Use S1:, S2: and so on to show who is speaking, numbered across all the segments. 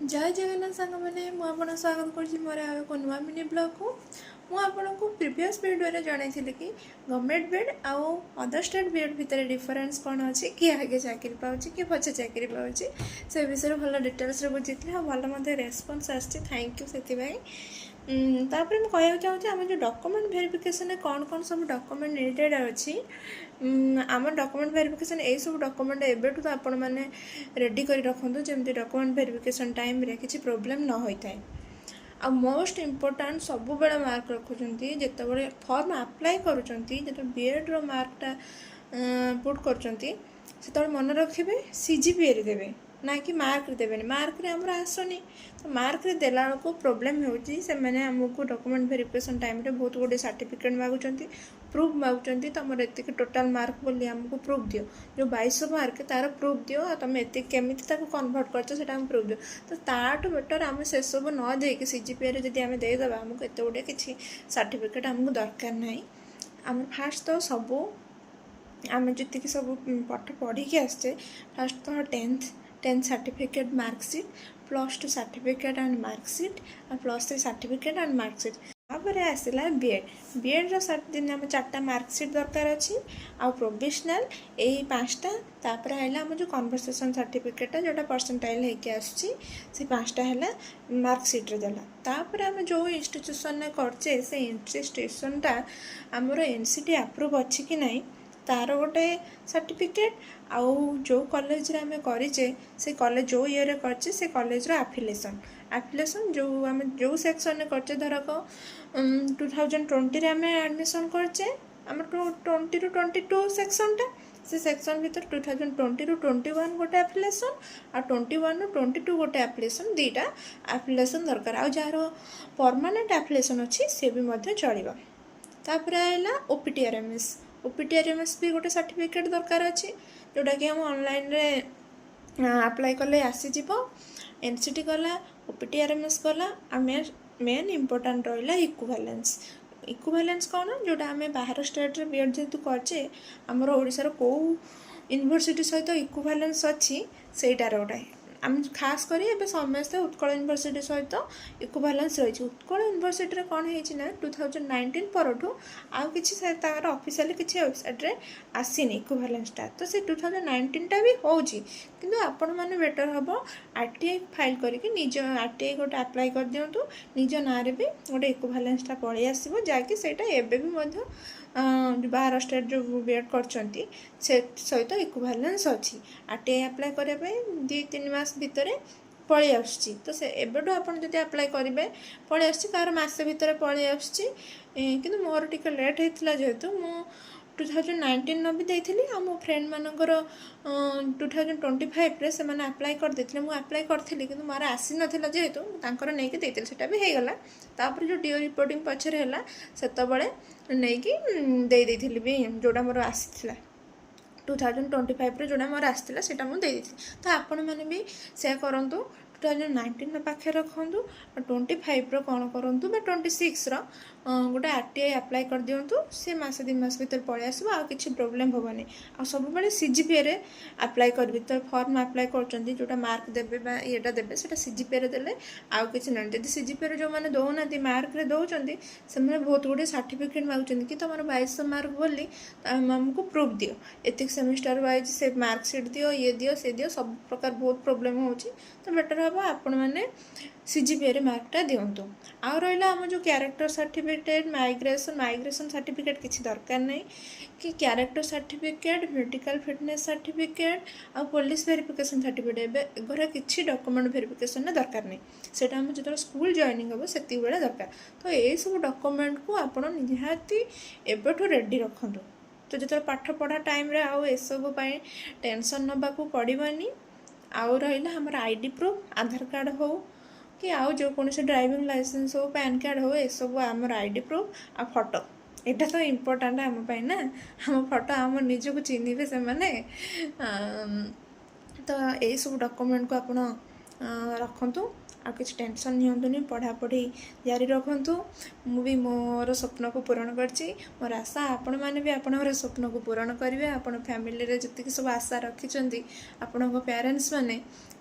S1: जय जगन्नाथ सांग मैंने मुझे स्वागत करुँच मोर एक नुआ मिनी ब्लॉग को मुझे प्रीवियस वीडियो जनई कि गवर्नमेंट बीएड आउ अदर स्टेट बीएड भितर डिफरेन्स कौन अच्छी किए आगे चाकरी पाँच किए पचे चाकरी पाँच से विषय भल डिटेल्स बुझी भल रेस्पन्स आसी थैंक यू से तापर मुझे कहना चाहूँगी आम जो डॉक्यूमेंट वेरिफिकेशन कौन कौन सब डॉक्यूमेंट नीडेड अच्छी आम डॉक्यूमेंट वेरिफिकेशन यही सब डॉक्यूमेंट एबेठू तो आपण मैंने रेडी कर रखु जमी डॉक्यूमेंट वेरिफिकेशन टाइम रे किसी प्रोब्लेम न होता है। आ मोस्ट इम्पोर्टाट सब बड़े मार्क रखुंट जिते फॉर्म अप्लाई करुँच बीएड रो मार्कटा पुट कर मन रखिए सीजीपीए देवे ना कि मार्क देवे मार्क रे हमर आसनी तो मार्क रे देला को प्रॉब्लम होची से माने हमको डॉक्यूमेंट वेरिफिकेशन टाइम रे बहुत गुडे सर्टिफिकेट मागुचंती प्रूफ मागुचंती तुम एति टोटाल मार्क बोली हमको प्रूफ दियो जो 2200 मार्क तार प्रूफ दियो आ तुम एति केमिति ताको कन्वर्ट करछो सेटा हम प्रूफ दियो तो ताटू बेटर हम से सब न दे कि सीजीपीए रे जदी हम दे दबा हमको एते गुडे किछि सर्टिफिकेट हमको दरकार नाही। हम फास्ट तो सब आम जी सब पाठ पढ़ी आसचे फास्ट तो 10th certificate marksheet +2 certificate and marksheet और +3 सर्टिफिकेट एंड मार्कशीट तापर आसला बीएड बीएड दिन आम 4टा मार्कशीट दरकार अच्छी आ प्रोविजनल यही 5टा तापर है आम जो कन्वर्सेशन सर्टिफिकेट जोटा परसेंटाइल होके आसी 5टा है मार्कशीट रे देला तापर आम जो इंस्टीट्यूशन करचे से इंस्टीट्यूशनटा आमर एनसीटी अप्रूव अच्छी कि नहीं तार गोटे सर्टिफिकेट आउ जो कॉलेज रे आमे करिचे से कॉलेज जो ईयर रे करचे से कॉलेज रो एफिलिएशन जो आम जो सेक्शन में करचे धरक 2020 रे आमे एडमिशन करचे आम 20 रू 22 सेक्शनटा से सेक्शन भीतर 2020 रू 21 गोटे एफिलिएशन आ 21 रू 22 गोटे एफिलिएशन दीटा एफिलिएशन दरकार आ जार परमानेंट एफिलिएशन अच्छी से भी मध्य चलिबा तापर आइला ओपीटीआरएमएस भी गोटे सर्टिफिकेट दरकार अच्छी जोटा कि हम ऑनलाइन रे अप्लाई कले आसीज एनसीटी गला ओपीटीआरएमएस गला मेन इम्पोर्टाट रहा इक्विवेलेंस कौन जोटा आम बाहर स्टेट रे बीएड जेहेतु करचे आमर ओडिशार को यूनिवर्सिटी सहित इक्विवेलेंस अच्छी सेटार गोटे आम खास करी एबे समस्ते उत्कल यूनिवर्सिटी सहित इक्विवेलेंस रही उत्कल यूनिवर्सिटी कौन है 2019 परठू आउ किसी ऑफिशियली किसी वेबसाइट रे आसीनी इक्विवेलेंसटा तो से 2019टा भी होची किंतु आपण माने बेटर हबो आरटीआई फाइल करके निज आरटीआई गोटे अप्लाई कर दियंतु निज ना रे भी गोटे इक्विवेलेंसटा पळै आसीबो जाकि सेटा एबे भी मध्य बाहर स्टेट जो बीएड करछंती से सहित इक्विवेलेंस अच्छी आरटीआई अप्लाई करबा पे 2-3 मास भितर पळै आछी तो से एबेडो आपण जदि अप्लाई करिवे पळै आछी कार मासे भितर पळै आछी किंतु मोर टिके लेट हेतला जेहेतु मु 2019 न भी देइथिली आ मो फ्रेंड मानकर 2025 रे से माने अप्लाई कर देथिले मु अप्लाई करथिली किंतु मारा आसी नथिला जेहेतु तांकर नै कि देइथिले सेटा भी हे गला तापर जो डीओ रिपोर्टिंग पछरे हला सेत बळे नै कि देइ देइथिली भी जोडा मोर आसीथिला 2025 रे जोडा मोर आसीथिला सेटा मु देइ देइथिली तो आपण माने भी से करंतु 2019 पाखे रखु 25 रो कौन करूँ 26 रो गोटे आरटीआई अप्लाई कर दिंतु सी मस 2 मास भर पलि आसो आ कि प्रोब्लेम हेनी आ सब बड़े सीजीपीए रे अप्लाई करी तो फॉर्म अप्लाई कर मार्क देवे येटा देवे से सीजीपीए रे देले आउ कि ना जब सीजीपीए रे जो मैंने दौना मार्क रे दौरान से बहुत गुड़े सर्टिफिकेट मांगुं कि तुम 2200 मार्क बोली आमको प्रूफ दियो एतिक सेमिस्टर वाइज से मार्कशीट दियो ये दियो से दियो सब प्रकार बहुत प्रोब्लेम हो तो बेटर हम आपण मैंने सीजीपीए रे मार्कटा दिंतु आउ रहा आम जो क्यारेक्टर सर्टिफिकेट माइग्रेशन सर्टिफिकेट किसी दरकार नहीं कि character certificate medical fitness certificate आ पुलिस वेरिफिकेशन सर्टिफिकेट एगुरा किसी डॉक्यूमेंट वेरिफिकेशन दरकार नहीं सेटा हम जो स्कूल जॉइनिंग हम से दरकार तो ये सब डॉक्यूमेंट को आपड़ निहाती एबेठू रेडी रखु तो जो पाठ पढ़ा टाइम रे आउ ए सब टेंशन नबाकू पड़वानी आउ रहा हमर आईडी प्रूफ आधार कार्ड हो कि आउ जो कौन से ड्राइविंग लाइसेंस हो पैन कार्ड हो ये सब आमर आईडी प्रूफ आ फोटो एटा तो इम्पोर्टाट आम ना आम फोटो आम निजक चिन्हे से मैंने तो यही सब डॉक्यूमेंट को आप रखु ଆଉ କିଛି ଟେନସନ୍ ନିଅନ୍ତୁନି, ପଢ଼ାପଢ଼ି ଜାରି ରଖନ୍ତୁ। ମୁଁ ବି ମୋର ସ୍ୱପ୍ନକୁ ପୂରଣ କରିଛି। ମୋର ଆଶା ଆପଣମାନେ ବି ଆପଣଙ୍କର ସ୍ୱପ୍ନକୁ ପୂରଣ କରିବେ। ଆପଣ ଫ୍ୟାମିଲିରେ ଯେତିକି ସବୁ ଆଶା ରଖିଛନ୍ତି ଆପଣଙ୍କ ପ୍ୟାରେଣ୍ଟସ୍ ମାନେ,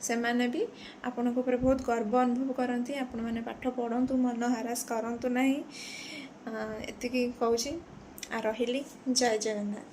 S1: ସେମାନେ ବି ଆପଣଙ୍କ ଉପରେ ବହୁତ ଗର୍ବ ଅନୁଭବ କରନ୍ତି। ଆପଣମାନେ ପାଠ ପଢ଼ନ୍ତୁ, ମନ ହାରାସ କରନ୍ତୁ ନାହିଁ। ଏତିକି କହୁଛି। ରହିଲି। ଜୟ ଜଗନ୍ନାଥ।